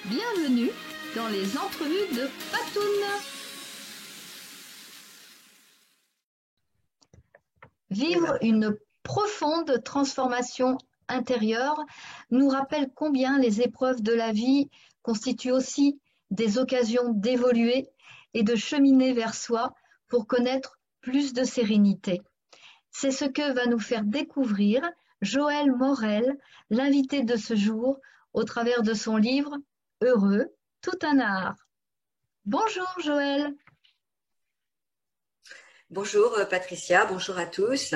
Bienvenue dans les entrevues de Patoun. Vivre une profonde transformation intérieure nous rappelle combien les épreuves de la vie constituent aussi des occasions d'évoluer et de cheminer vers soi pour connaître plus de sérénité. C'est ce que va nous faire découvrir Joël Morel, l'invité de ce jour, au travers de son livre « Heureux, tout un art ». Bonjour Joël. Bonjour Patricia, bonjour à tous.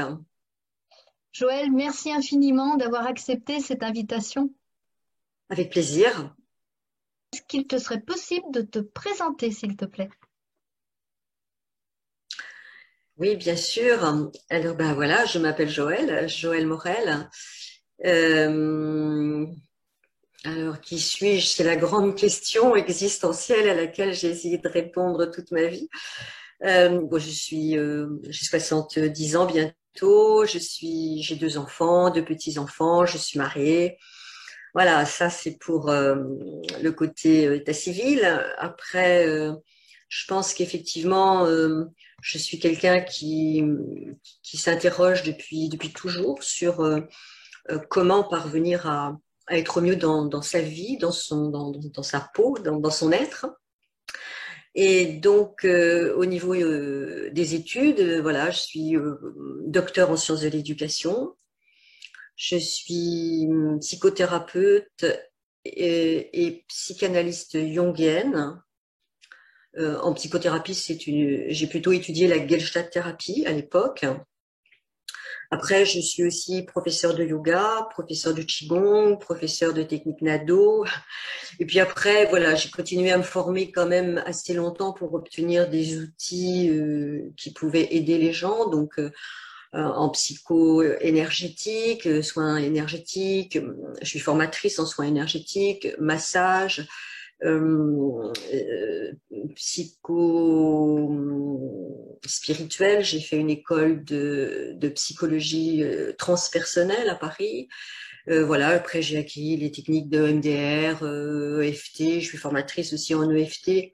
Joël, merci infiniment d'avoir accepté cette invitation. Avec plaisir. Est-ce qu'il te serait possible de te présenter, s'il te plaît? Oui, bien sûr. Alors, voilà, je m'appelle Joël Morel. Alors, qui suis-je? C'est la grande question existentielle à laquelle j'ai essayé de répondre toute ma vie. J'ai 70 ans bientôt. J'ai 2 enfants, 2 petits-enfants. Je suis mariée. Voilà, ça c'est pour le côté état civil. Après, je pense qu'effectivement, je suis quelqu'un qui s'interroge depuis toujours sur comment parvenir à être mieux dans sa vie, dans sa peau, dans son être. Et donc, au niveau des études, voilà, je suis docteur en sciences de l'éducation. Je suis psychothérapeute et psychanalyste jungienne. En psychothérapie, j'ai plutôt étudié la Gestalt thérapie à l'époque. Après, je suis aussi professeur de yoga, professeur de qigong, professeur de technique Nado. Et puis après, voilà, j'ai continué à me former quand même assez longtemps pour obtenir des outils qui pouvaient aider les gens. Donc, en psycho-énergétique, soins énergétiques. Je suis formatrice en soins énergétiques, massage, psycho-spirituel. J'ai fait une école de psychologie transpersonnelle à Paris. Voilà, après j'ai acquis les techniques de EMDR, EFT. Je suis formatrice aussi en EFT.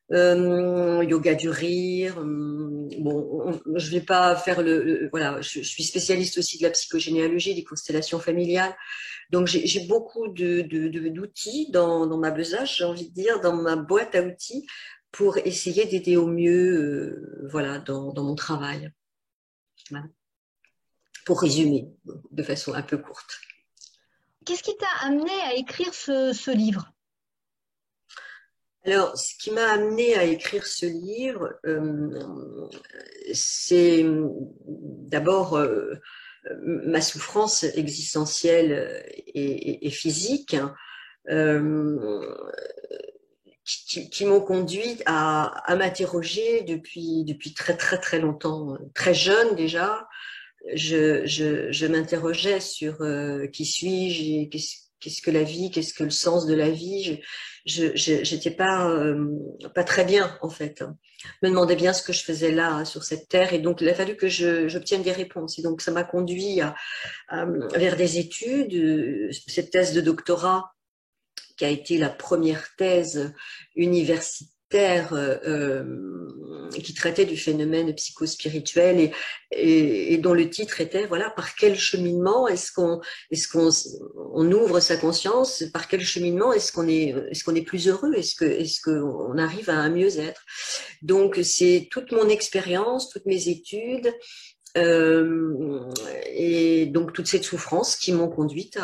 Yoga du rire. Bon, je vais pas faire voilà. Je suis spécialiste aussi de la psychogénéalogie, des constellations familiales. Donc j'ai beaucoup d'outils dans ma besace, j'ai envie de dire, dans ma boîte à outils pour essayer d'aider au mieux, voilà, dans mon travail. Voilà. Pour résumer de façon un peu courte. Qu'est-ce qui t'a amené à écrire ce livre? Alors, ce qui m'a amené à écrire ce livre, c'est d'abord ma souffrance existentielle et physique qui m'ont conduite à m'interroger depuis très très très longtemps, très jeune déjà. Je m'interrogeais sur qui suis-je, qu'est-ce que la vie, qu'est-ce que le sens de la vie. J'étais pas très bien en fait. Je me demandais bien ce que je faisais là sur cette terre et donc il a fallu que j'obtienne des réponses. Et donc ça m'a conduit vers des études, cette thèse de doctorat qui a été la première thèse universitaire qui traitait du phénomène psychospirituel et dont le titre était voilà, par quel cheminement est-ce qu'on ouvre sa conscience, par quel cheminement est-ce qu'on est plus heureux, est-ce qu'on arrive à un mieux-être. Donc c'est toute mon expérience, toutes mes études et donc toute cette souffrance qui m'ont conduite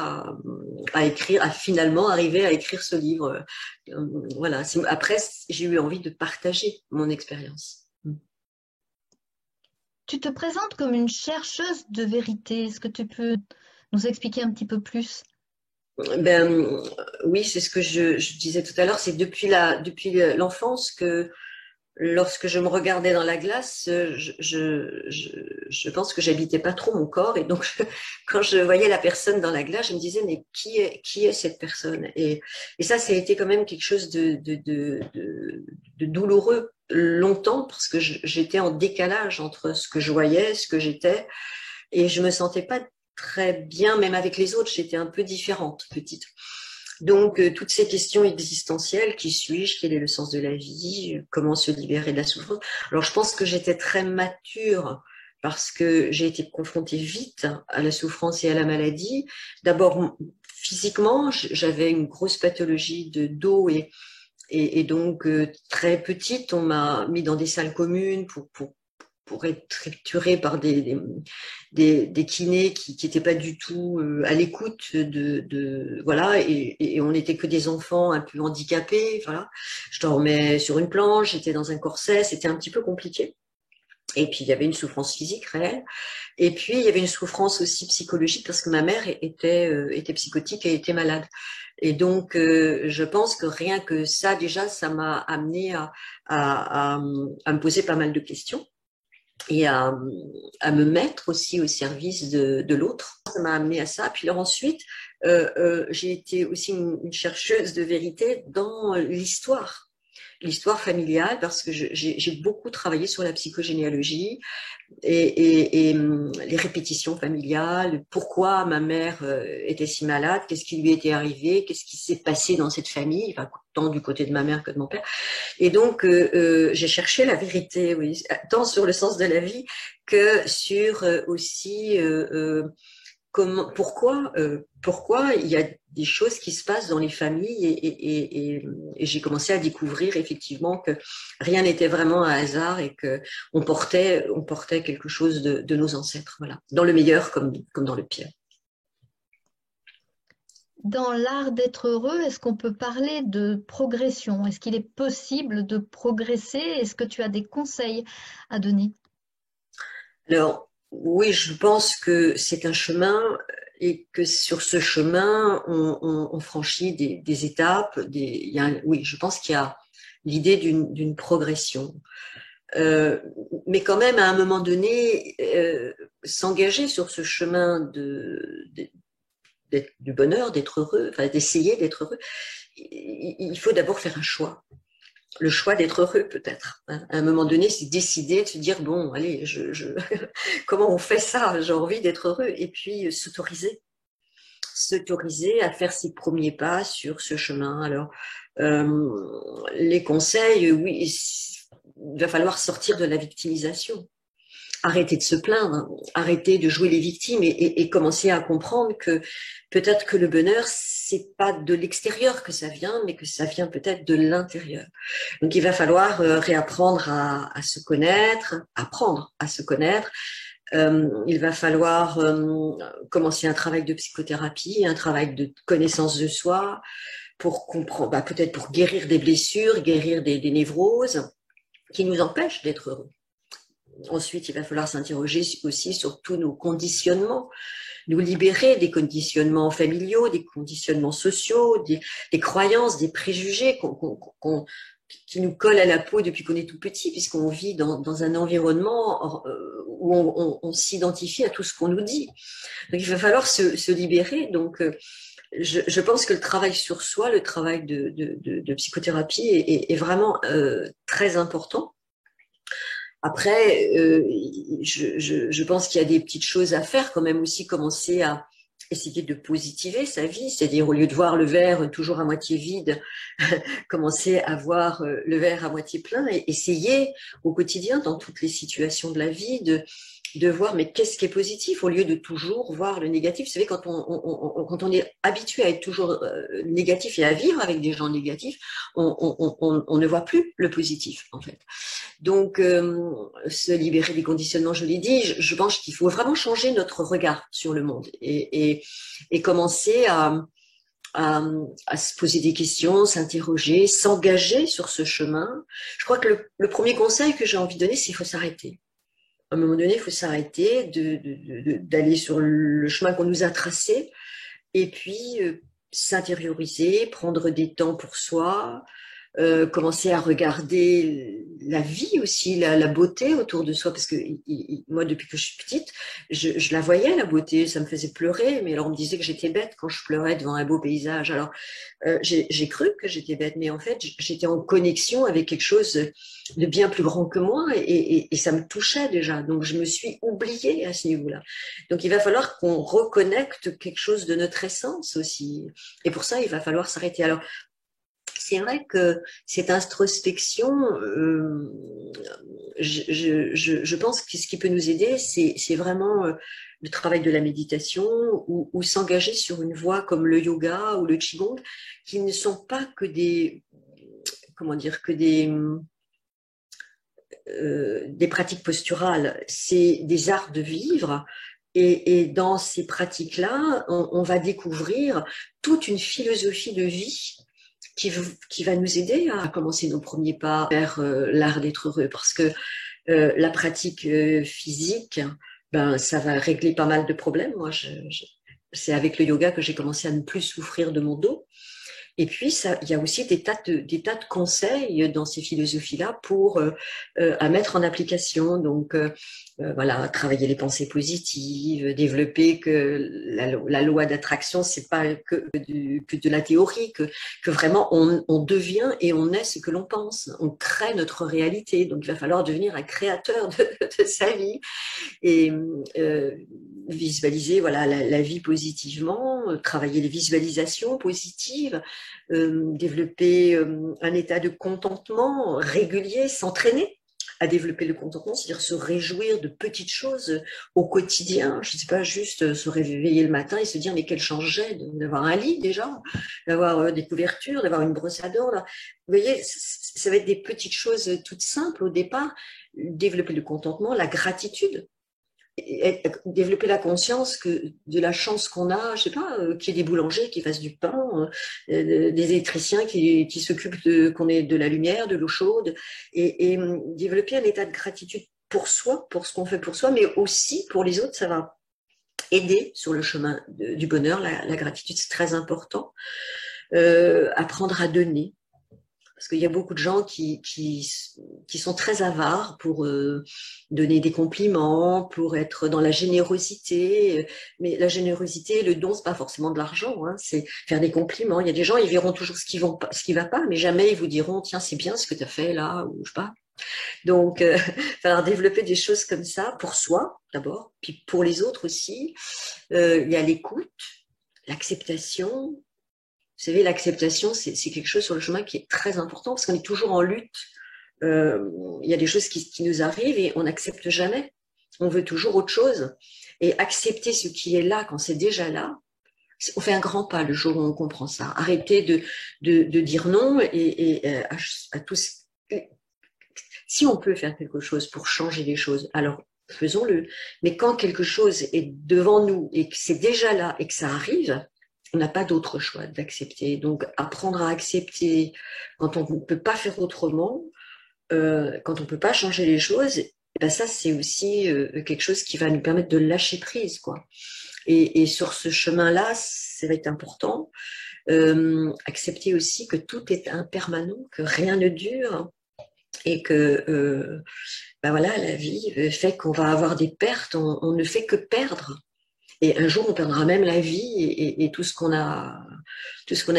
à écrire, à finalement arriver à écrire ce livre. Voilà. Après, j'ai eu envie de partager mon expérience. Tu te présentes comme une chercheuse de vérité. Est-ce que tu peux nous expliquer un petit peu plus? Oui, c'est ce que je disais tout à l'heure. C'est depuis l'enfance que lorsque je me regardais dans la glace, je pense que j'habitais pas trop mon corps et donc quand je voyais la personne dans la glace, je me disais mais qui est cette personne et ça a été quand même quelque chose de douloureux longtemps parce que j'étais en décalage entre ce que je voyais, ce que j'étais et je me sentais pas très bien même avec les autres, j'étais un peu différente petite. Donc, toutes ces questions existentielles, qui suis-je, quel est le sens de la vie, comment se libérer de la souffrance. Alors, je pense que j'étais très mature parce que j'ai été confrontée vite à la souffrance et à la maladie. D'abord, physiquement, j'avais une grosse pathologie de dos et donc très petite, on m'a mis dans des salles communes pour être triturée par des kinés qui n'étaient pas du tout à l'écoute voilà, et on n'était que des enfants un peu handicapés, voilà. Je dormais sur une planche, j'étais dans un corset, c'était un petit peu compliqué. Et puis il y avait une souffrance physique réelle, et puis il y avait une souffrance aussi psychologique parce que ma mère était psychotique et était malade. Et donc je pense que rien que ça déjà, ça m'a amené à me poser pas mal de questions et à me mettre aussi au service de l'autre. Ça m'a amené à ça. Puis alors ensuite, j'ai été aussi une chercheuse de vérité dans l'histoire familiale, parce que j'ai beaucoup travaillé sur la psychogénéalogie et les répétitions familiales, pourquoi ma mère était si malade, qu'est-ce qui lui était arrivé, qu'est-ce qui s'est passé dans cette famille, enfin, tant du côté de ma mère que de mon père. Et donc, j'ai cherché la vérité, oui, tant sur le sens de la vie que sur aussi pourquoi il y a des choses qui se passent dans les familles et j'ai commencé à découvrir effectivement que rien n'était vraiment un hasard et que on portait quelque chose de nos ancêtres, voilà, dans le meilleur comme dans le pire. Dans l'art d'être heureux, est-ce qu'on peut parler de progression? Est-ce qu'il est possible de progresser? Est-ce que tu as des conseils à donner? Alors, oui, je pense que c'est un chemin et que sur ce chemin, on franchit des étapes. Oui, je pense qu'il y a l'idée d'une progression. Mais quand même, à un moment donné, s'engager sur ce chemin du bonheur, d'être heureux, enfin d'essayer d'être heureux, il faut d'abord faire un choix. Le choix d'être heureux, peut-être. À un moment donné, c'est décider de se dire, bon, allez, comment on fait ça? J'ai envie d'être heureux. Et puis, s'autoriser à faire ses premiers pas sur ce chemin. Alors, les conseils, oui, il va falloir sortir de la victimisation. Arrêter de se plaindre, arrêter de jouer les victimes et commencer à comprendre que peut-être que le bonheur, c'est pas de l'extérieur que ça vient, mais que ça vient peut-être de l'intérieur. Donc il va falloir réapprendre à se connaître, apprendre à se connaître. Il va falloir commencer un travail de psychothérapie, un travail de connaissance de soi pour comprendre, peut-être pour guérir des blessures, guérir des névroses qui nous empêchent d'être heureux. Ensuite, il va falloir s'interroger aussi sur tous nos conditionnements, nous libérer des conditionnements familiaux, des conditionnements sociaux, des croyances, des préjugés qui nous collent à la peau depuis qu'on est tout petit, puisqu'on vit dans un environnement où on s'identifie à tout ce qu'on nous dit. Donc, il va falloir se libérer. Donc, je pense que le travail sur soi, le travail de psychothérapie est vraiment très important. Après, je pense qu'il y a des petites choses à faire quand même aussi, commencer à essayer de positiver sa vie, c'est-à-dire au lieu de voir le verre toujours à moitié vide, commencer à voir le verre à moitié plein et essayer au quotidien, dans toutes les situations de la vie, de voir mais qu'est-ce qui est positif au lieu de toujours voir le négatif. Vous savez, quand on est habitué à être toujours négatif et à vivre avec des gens négatifs, on ne voit plus le positif en fait. Donc se libérer des conditionnements, je l'ai dit, je pense qu'il faut vraiment changer notre regard sur le monde et commencer à se poser des questions, s'interroger, s'engager sur ce chemin. Je crois que le premier conseil que j'ai envie de donner, c'est qu'il faut s'arrêter. À un moment donné, il faut s'arrêter d'aller sur le chemin qu'on nous a tracé et puis s'intérioriser, prendre des temps pour soi, commencer à regarder la vie aussi, la beauté autour de soi, parce que moi, depuis que je suis petite, je la voyais, la beauté, ça me faisait pleurer, mais alors on me disait que j'étais bête quand je pleurais devant un beau paysage. Alors, j'ai cru que j'étais bête, mais en fait, j'étais en connexion avec quelque chose de bien plus grand que moi, et ça me touchait déjà, donc je me suis oubliée à ce niveau-là. Donc il va falloir qu'on reconnecte quelque chose de notre essence aussi, et pour ça, il va falloir s'arrêter. Alors, c'est vrai que cette introspection, je pense que ce qui peut nous aider, c'est vraiment le travail de la méditation ou s'engager sur une voie comme le yoga ou le qigong, qui ne sont pas que des, comment dire, que des pratiques posturales, c'est des arts de vivre. Et dans ces pratiques-là, on va découvrir toute une philosophie de vie qui va nous aider à commencer nos premiers pas vers l'art d'être heureux. Parce que la pratique physique, ben, ça va régler pas mal de problèmes. Moi, c'est avec le yoga que j'ai commencé à ne plus souffrir de mon dos. Et puis, ça, il y a aussi des tas de conseils dans ces philosophies-là pour à mettre en application. Donc, voilà, travailler les pensées positives, développer que la loi d'attraction, c'est pas que de la théorie, que vraiment on devient et on est ce que l'on pense. On crée notre réalité. Donc, il va falloir devenir un créateur de sa vie et visualiser voilà la vie positivement, travailler les visualisations positives, développer un état de contentement régulier, s'entraîner à développer le contentement, c'est-à-dire se réjouir de petites choses au quotidien. Je ne sais pas, juste se réveiller le matin et se dire mais quelle chance j'ai d'avoir un lit déjà, d'avoir des couvertures, d'avoir une brosse à dents. Là. Vous voyez, ça va être des petites choses toutes simples au départ. Développer le contentement, la gratitude. Développer la conscience que de la chance qu'on a, je sais pas, qu'il y ait des boulangers qui fassent du pain, des électriciens qui s'occupent qu'on ait de la lumière, de l'eau chaude, et développer un état de gratitude pour soi, pour ce qu'on fait pour soi, mais aussi pour les autres, ça va aider sur le chemin du bonheur. La gratitude, c'est très important. Apprendre à donner. Parce qu'il y a beaucoup de gens qui sont très avares pour donner des compliments, pour être dans la générosité. Mais la générosité, le don, c'est pas forcément de l'argent, hein, c'est faire des compliments. Il y a des gens, ils verront toujours ce qui va pas, mais jamais ils vous diront, tiens, c'est bien ce que tu as fait là, ou je sais pas. Donc, falloir développer des choses comme ça pour soi, d'abord, puis pour les autres aussi. Il y a l'écoute, l'acceptation. Vous savez, l'acceptation, c'est quelque chose sur le chemin qui est très important parce qu'on est toujours en lutte. Il y a des choses qui nous arrivent et on n'accepte jamais. On veut toujours autre chose. Et accepter ce qui est là quand c'est déjà là, on fait un grand pas le jour où on comprend ça. Arrêter de dire non et à tous. Si on peut faire quelque chose pour changer les choses, alors faisons-le. Mais quand quelque chose est devant nous et que c'est déjà là et que ça arrive, on n'a pas d'autre choix d'accepter. Donc, apprendre à accepter quand on ne peut pas faire autrement, quand on ne peut pas changer les choses, ben ça, c'est aussi quelque chose qui va nous permettre de lâcher prise, quoi. Et sur ce chemin-là, ça va être important. Accepter aussi que tout est impermanent, que rien ne dure et que ben voilà, la vie fait qu'on va avoir des pertes, on ne fait que perdre. Et un jour, on perdra même la vie et tout ce qu'on a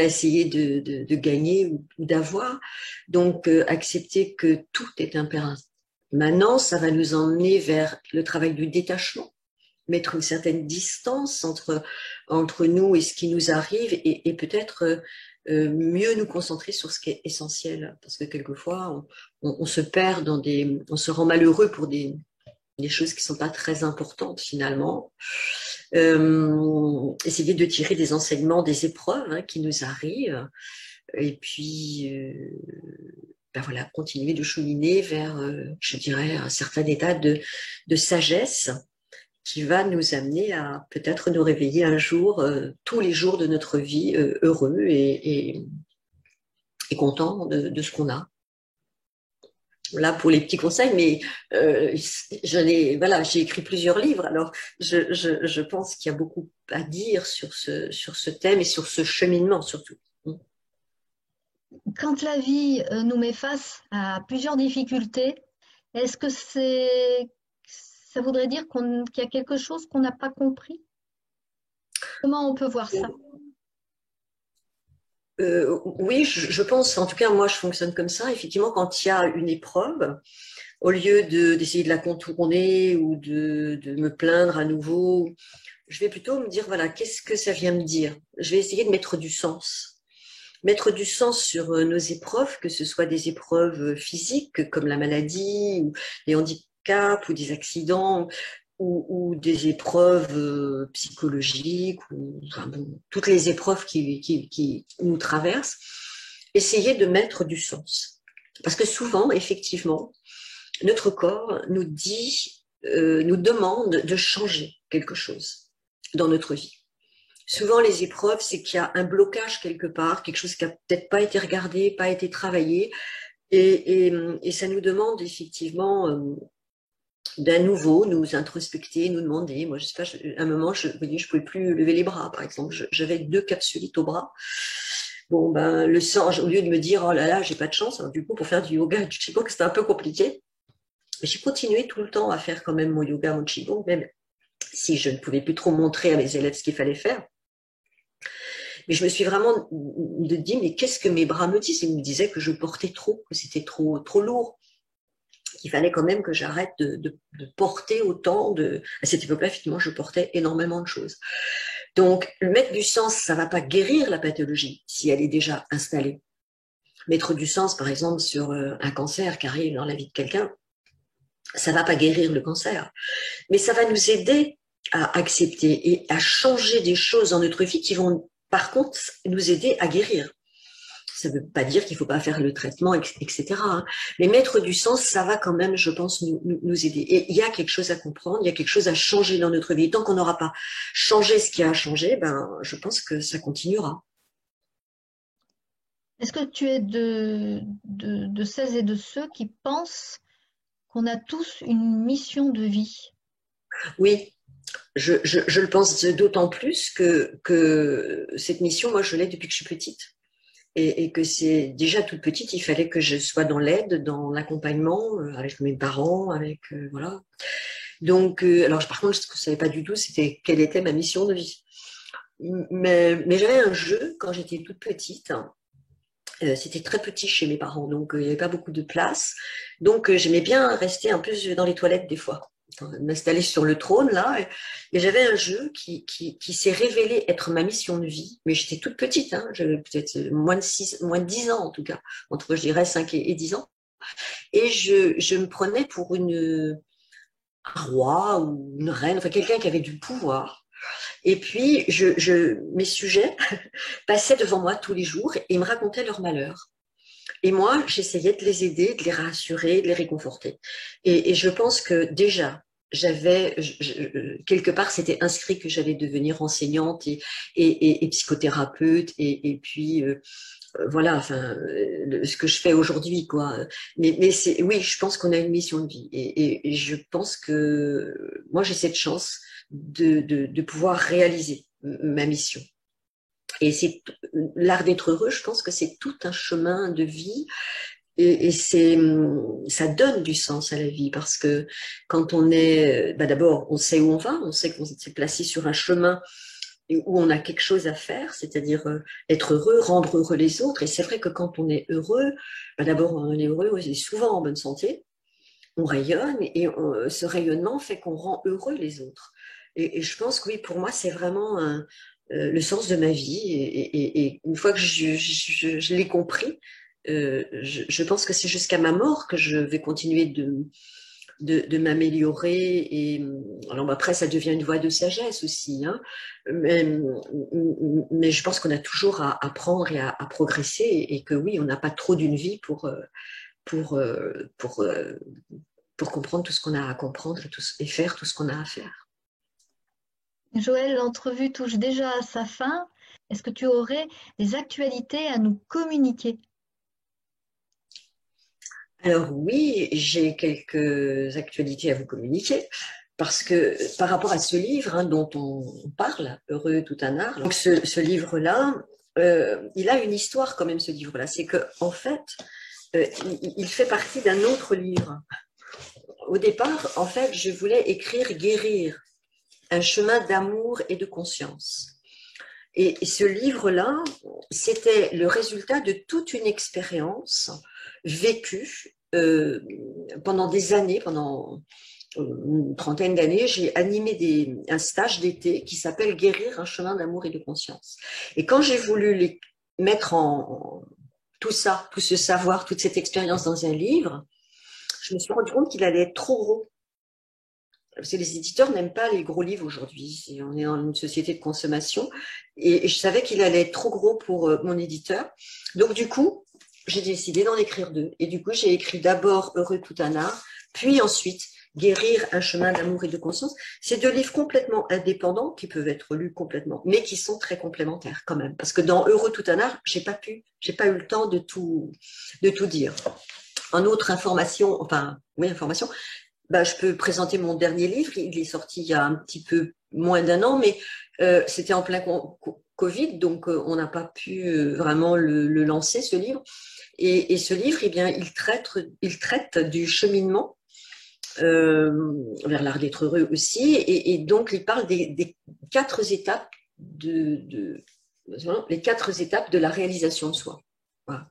essayé de gagner ou d'avoir. Donc, accepter que tout est impermanent. Maintenant, ça va nous emmener vers le travail du détachement, mettre une certaine distance entre nous et ce qui nous arrive et peut-être mieux nous concentrer sur ce qui est essentiel. Parce que quelquefois, on se perd on se rend malheureux pour des choses qui ne sont pas très importantes finalement. Essayer de tirer des enseignements des épreuves hein, qui nous arrivent et puis ben voilà, continuer de cheminer vers, je dirais, un certain état de sagesse qui va nous amener à peut-être nous réveiller un jour, tous les jours de notre vie, heureux et contents de ce qu'on a. Là pour les petits conseils, mais j'ai écrit plusieurs livres, alors je pense qu'il y a beaucoup à dire sur ce thème et sur ce cheminement surtout. Quand la vie nous met face à plusieurs difficultés, est-ce que ça voudrait dire qu'il y a quelque chose qu'on n'a pas compris? Comment on peut voir ça? Oui, je pense, en tout cas, moi, je fonctionne comme ça. Effectivement, quand il y a une épreuve, au lieu d'essayer de la contourner ou de me plaindre à nouveau, je vais plutôt me dire, voilà, qu'est-ce que ça vient me dire? Je vais essayer de mettre du sens. Mettre du sens sur nos épreuves, que ce soit des épreuves physiques comme la maladie, ou des handicaps ou des accidents, ou des épreuves psychologiques, ou enfin, bon, toutes les épreuves qui nous traversent, essayer de mettre du sens. Parce que souvent, effectivement, notre corps nous dit, nous demande de changer quelque chose dans notre vie. Souvent, les épreuves, c'est qu'il y a un blocage quelque part, quelque chose qui a peut-être pas été regardé, pas été travaillé, et ça nous demande effectivement d'un nouveau nous introspecter, nous demander. Moi, je sais pas, à un moment, vous voyez, je pouvais plus lever les bras, par exemple. J'avais 2 capsulites au bras. Bon, ben, le sang, au lieu de me dire, oh là là, j'ai pas de chance, alors, du coup, pour faire du yoga, du qigong, c'était un peu compliqué. Mais j'ai continué tout le temps à faire quand même mon yoga, mon qigong, même si je ne pouvais plus trop montrer à mes élèves ce qu'il fallait faire. Mais je me suis vraiment dit, mais qu'est-ce que mes bras me disent? Ils me disaient que je portais trop, que c'était trop lourd, qu'il fallait quand même que j'arrête de porter autant de... À cette époque-là, effectivement, je portais énormément de choses. Donc, mettre du sens, ça ne va pas guérir la pathologie si elle est déjà installée. Mettre du sens, par exemple, sur un cancer qui arrive dans la vie de quelqu'un, ça ne va pas guérir le cancer. Mais ça va nous aider à accepter et à changer des choses dans notre vie qui vont, par contre, nous aider à guérir. Ça ne veut pas dire qu'il ne faut pas faire le traitement, etc. Mais mettre du sens, ça va quand même, je pense, nous aider. Et il y a quelque chose à comprendre, il y a quelque chose à changer dans notre vie. Et tant qu'on n'aura pas changé ce qui a changé, ben, je pense que ça continuera. Est-ce que tu es de celles et de ceux qui pensent qu'on a tous une mission de vie? Oui, je le pense d'autant plus que cette mission, moi, je l'ai depuis que je suis petite. Et que c'est déjà toute petite, il fallait que je sois dans l'aide, dans l'accompagnement, avec mes parents, avec voilà. Donc, alors par contre, ce que je ne savais pas du tout, c'était quelle était ma mission de vie. Mais j'avais un jeu quand j'étais toute petite. C'était très petit chez mes parents, donc il n'y avait pas beaucoup de place. Donc j'aimais bien rester un peu dans les toilettes des fois, m'installer sur le trône là. Et j'avais un jeu qui s'est révélé être ma mission de vie. Mais j'étais toute petite, hein, j'avais peut-être moins de 10 ans en tout cas, entre je dirais 5 et 10 ans. Et je me prenais pour un roi ou une reine, enfin quelqu'un qui avait du pouvoir. Et puis mes sujets passaient devant moi tous les jours et me racontaient leur malheur. Et moi, j'essayais de les aider, de les rassurer, de les réconforter. Et je pense que déjà, quelque part, c'était inscrit que j'allais devenir enseignante et psychothérapeute et puis voilà, enfin, ce que je fais aujourd'hui, quoi. Mais oui, je pense qu'on a une mission de vie et je pense que moi, j'ai cette chance de pouvoir réaliser ma mission. Et c'est l'art d'être heureux, je pense que c'est tout un chemin de vie et ça donne du sens à la vie parce que quand on est, bah d'abord, on sait où on va, on sait qu'on s'est placé sur un chemin où on a quelque chose à faire, c'est-à-dire être heureux, rendre heureux les autres. Et c'est vrai que quand on est heureux, bah d'abord, on est heureux, et souvent en bonne santé, on rayonne et ce rayonnement fait qu'on rend heureux les autres. Et je pense que oui, pour moi, c'est vraiment le sens de ma vie. Et une fois que je l'ai compris, je pense que c'est jusqu'à ma mort que je vais continuer de m'améliorer. Et alors après, ça devient une voie de sagesse aussi. Hein. Mais je pense qu'on a toujours à apprendre et à progresser et que oui, on n'a pas trop d'une vie pour, pour, euh, pour comprendre tout ce qu'on a à comprendre et faire tout ce qu'on a à faire. Joël, l'entrevue touche déjà à sa fin. Est-ce que tu aurais des actualités à nous communiquer? Alors oui, j'ai quelques actualités à vous communiquer. Parce que par rapport à ce livre hein, dont on parle, Heureux tout un art, donc ce livre-là, il a une histoire quand même, ce livre-là. C'est que en fait, il fait partie d'un autre livre. Au départ, en fait, je voulais écrire Guérir, un chemin d'amour et de conscience. Et ce livre-là, c'était le résultat de toute une expérience vécue pendant des années, pendant une trentaine d'années. J'ai animé un stage d'été qui s'appelle Guérir, un chemin d'amour et de conscience. Et quand j'ai voulu mettre tout ça, tout ce savoir, toute cette expérience dans un livre, je me suis rendu compte qu'il allait être trop gros. Parce que les éditeurs n'aiment pas les gros livres aujourd'hui. On est dans une société de consommation. Et je savais qu'il allait être trop gros pour mon éditeur. Donc, du coup, j'ai décidé d'en écrire deux. Et du coup, j'ai écrit d'abord Heureux tout un art, puis ensuite Guérir un chemin d'amour et de conscience. C'est deux livres complètement indépendants qui peuvent être lus complètement, mais qui sont très complémentaires quand même. Parce que dans Heureux tout un art, j'ai pas eu le temps de tout dire. En autre information, je peux présenter mon dernier livre. Il est sorti il y a un petit peu moins d'un an, mais c'était en plein Covid, donc on n'a pas pu vraiment le lancer, ce livre. Et ce livre, eh bien, il traite du cheminement vers l'art d'être heureux aussi. Et donc, il parle des 4 étapes les 4 étapes de la réalisation de soi. Voilà.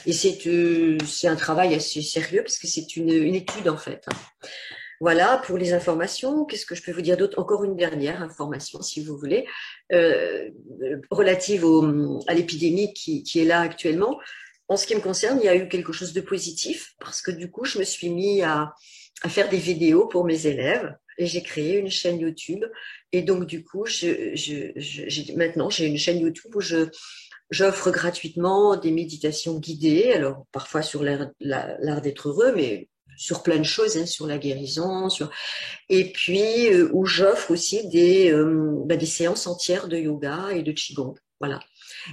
Et c'est un travail assez sérieux parce que c'est une étude en fait. Voilà pour les informations. Qu'est-ce que je peux vous dire d'autre? Encore une dernière information, si vous voulez, relative à l'épidémie qui est là actuellement. En ce qui me concerne, il y a eu quelque chose de positif parce que du coup, je me suis mis à faire des vidéos pour mes élèves et j'ai créé une chaîne YouTube. Et donc, du coup, maintenant, j'ai une chaîne YouTube où j'offre gratuitement des méditations guidées, alors parfois sur l'art d'être heureux, mais sur plein de choses, hein, sur la guérison, et puis où j'offre aussi des séances entières de yoga et de qigong. Voilà.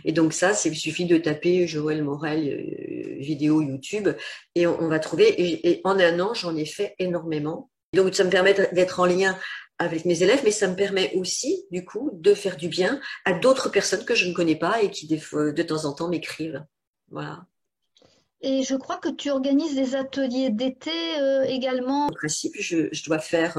Et donc ça, il suffit de taper Joël Morel vidéo YouTube et on va trouver. Et en un an, j'en ai fait énormément. Donc ça me permet d'être en lien avec mes élèves, mais ça me permet aussi, du coup, de faire du bien à d'autres personnes que je ne connais pas et qui, de temps en temps, m'écrivent. Voilà. Et je crois que tu organises des ateliers d'été également. En principe, je dois faire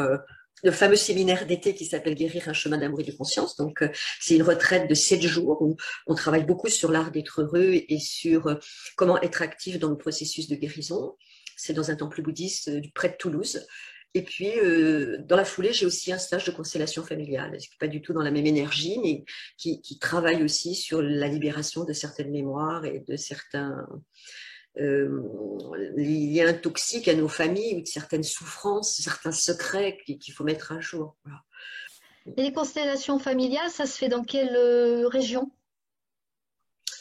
le fameux séminaire d'été qui s'appelle Guérir un chemin d'amour et de conscience. Donc, c'est une retraite de 7 jours où on travaille beaucoup sur l'art d'être heureux et sur comment être actif dans le processus de guérison. C'est dans un temple bouddhiste près de Toulouse. Et puis, dans la foulée, j'ai aussi un stage de constellation familiale, qui n'est pas du tout dans la même énergie, mais qui travaille aussi sur la libération de certaines mémoires et de certains liens toxiques à nos familles ou de certaines souffrances, certains secrets qu'il faut mettre à jour. Voilà. Et les constellations familiales, ça se fait dans quelle région?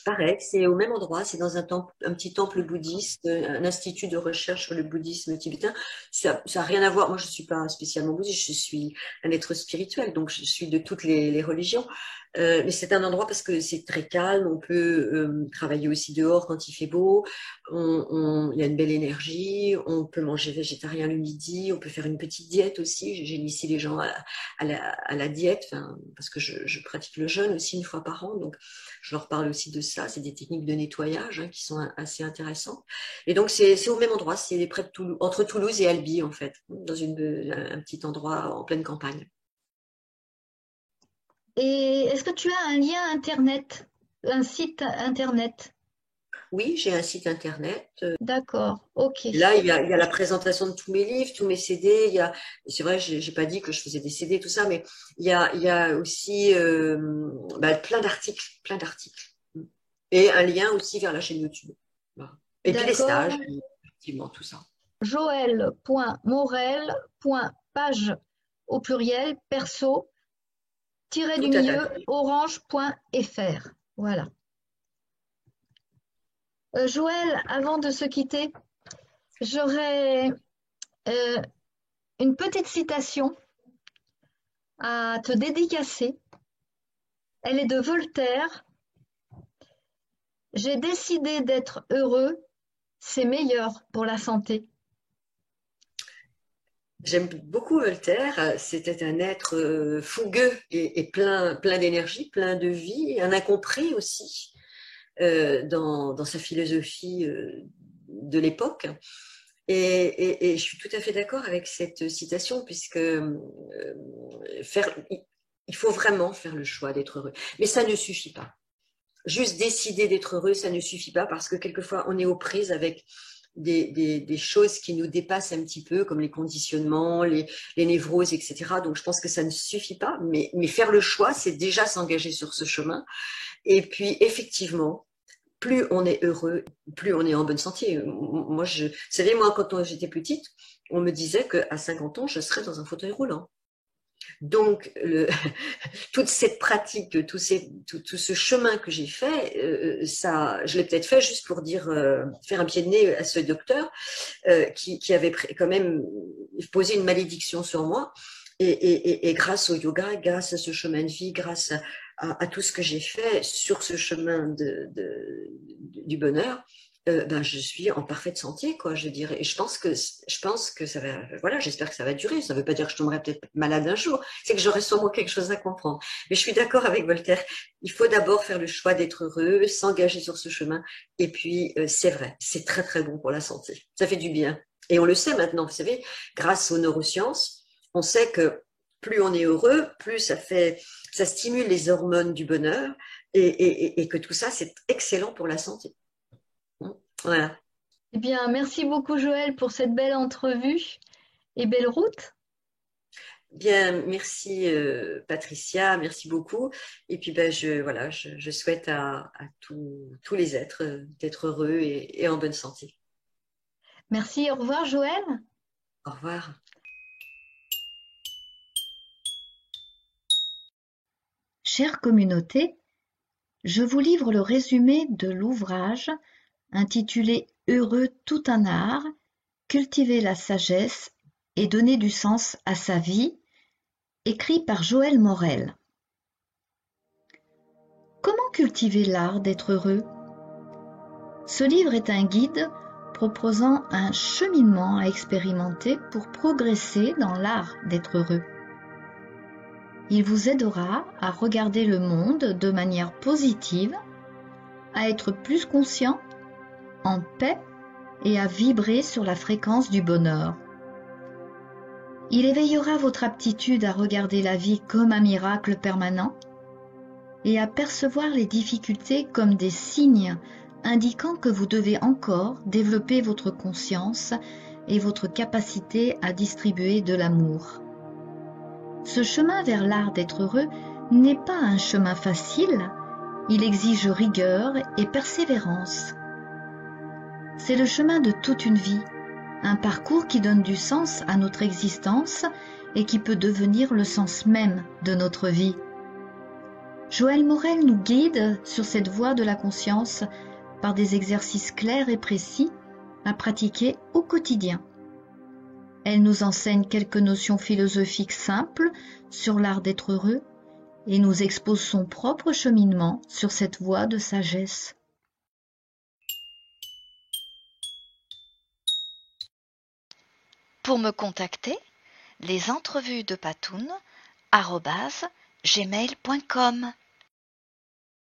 Pareil, c'est au même endroit, c'est dans un petit temple bouddhiste, un institut de recherche sur le bouddhisme tibétain. Ça n'a rien à voir. Moi, je ne suis pas spécialement bouddhiste, je suis un être spirituel, donc je suis de toutes les religions. Mais c'est un endroit parce que c'est très calme, on peut travailler aussi dehors quand il fait beau, il y a une belle énergie, on peut manger végétarien le midi, on peut faire une petite diète aussi. J'initie les gens à la diète, parce que je pratique le jeûne aussi une fois par an, donc je leur parle aussi de ça. C'est des techniques de nettoyage qui sont assez intéressantes. Et donc, c'est au même endroit, c'est près de Toulouse, entre Toulouse et Albi, en fait, dans un petit endroit en pleine campagne. Et est-ce que tu as un lien internet, un site internet? Oui, j'ai un site internet. D'accord, ok. Là, il y a la présentation de tous mes livres, tous mes CD. C'est vrai, j'ai pas dit que je faisais des CD, tout ça, mais il y a aussi plein d'articles, plein d'articles. Et un lien aussi vers la chaîne YouTube. Voilà. Et puis les D'accord. stages, effectivement, tout ça. Joël.morel.page au pluriel perso du Tout milieu attaché. orange.fr. Voilà. Joël, avant de se quitter, j'aurais euh, une petite citation à te dédicacer. Elle est de Voltaire. J'ai décidé d'être heureux, c'est meilleur pour la santé. J'aime beaucoup Voltaire. C'était un être fougueux et plein d'énergie, plein de vie, un incompris aussi dans sa philosophie de l'époque. Et je suis tout à fait d'accord avec cette citation, puisque faire, il faut vraiment faire le choix d'être heureux. Mais ça ne suffit pas. Juste décider d'être heureux, ça ne suffit pas, parce que quelquefois, on est aux prises avec des choses qui nous dépassent un petit peu, comme les conditionnements, les névroses, etc. Donc, je pense que ça ne suffit pas. Mais faire le choix, c'est déjà s'engager sur ce chemin. Et puis, effectivement, plus on est heureux, plus on est en bonne santé. Moi, vous savez, moi, quand j'étais petite, on me disait qu'à 50 ans, je serais dans un fauteuil roulant. Donc, toute cette pratique, tout ce chemin que j'ai fait, ça, je l'ai peut-être fait juste pour dire, faire un pied de nez à ce docteur qui avait quand même posé une malédiction sur moi. Et grâce au yoga, grâce à ce chemin de vie, grâce à tout ce que j'ai fait sur ce chemin du bonheur, ben, je suis en parfaite santé, quoi, je dirais. Et je pense que ça va, voilà, j'espère que ça va durer. Ça ne veut pas dire que je tomberai peut-être malade un jour. C'est que j'aurai sûrement quelque chose à comprendre. Mais je suis d'accord avec Voltaire. Il faut d'abord faire le choix d'être heureux, s'engager sur ce chemin. Et puis, c'est vrai, c'est très, très bon pour la santé. Ça fait du bien. Et on le sait maintenant, vous savez, grâce aux neurosciences, on sait que plus on est heureux, plus ça stimule les hormones du bonheur et que tout ça, c'est excellent pour la santé. Voilà. Eh bien, merci beaucoup Joël pour cette belle entrevue et belle route. Bien, merci Patricia, merci beaucoup. Et puis ben, je souhaite à tous les êtres d'être heureux et en bonne santé. Merci, au revoir Joël. Au revoir. Chère communauté, je vous livre le résumé de l'ouvrage intitulé Heureux tout un art, cultiver la sagesse et donner du sens à sa vie, écrit par Joël Morel. Comment cultiver l'art d'être heureux? Ce livre est un guide proposant un cheminement à expérimenter pour progresser dans l'art d'être heureux. Il vous aidera à regarder le monde de manière positive, à être plus conscient, en paix et à vibrer sur la fréquence du bonheur. Il éveillera votre aptitude à regarder la vie comme un miracle permanent et à percevoir les difficultés comme des signes indiquant que vous devez encore développer votre conscience et votre capacité à distribuer de l'amour. Ce chemin vers l'art d'être heureux n'est pas un chemin facile, il exige rigueur et persévérance. C'est le chemin de toute une vie, un parcours qui donne du sens à notre existence et qui peut devenir le sens même de notre vie. Joël Morel nous guide sur cette voie de la conscience par des exercices clairs et précis à pratiquer au quotidien. Elle nous enseigne quelques notions philosophiques simples sur l'art d'être heureux et nous expose son propre cheminement sur cette voie de sagesse. Pour me contacter, les entrevues de Patoun @gmail.com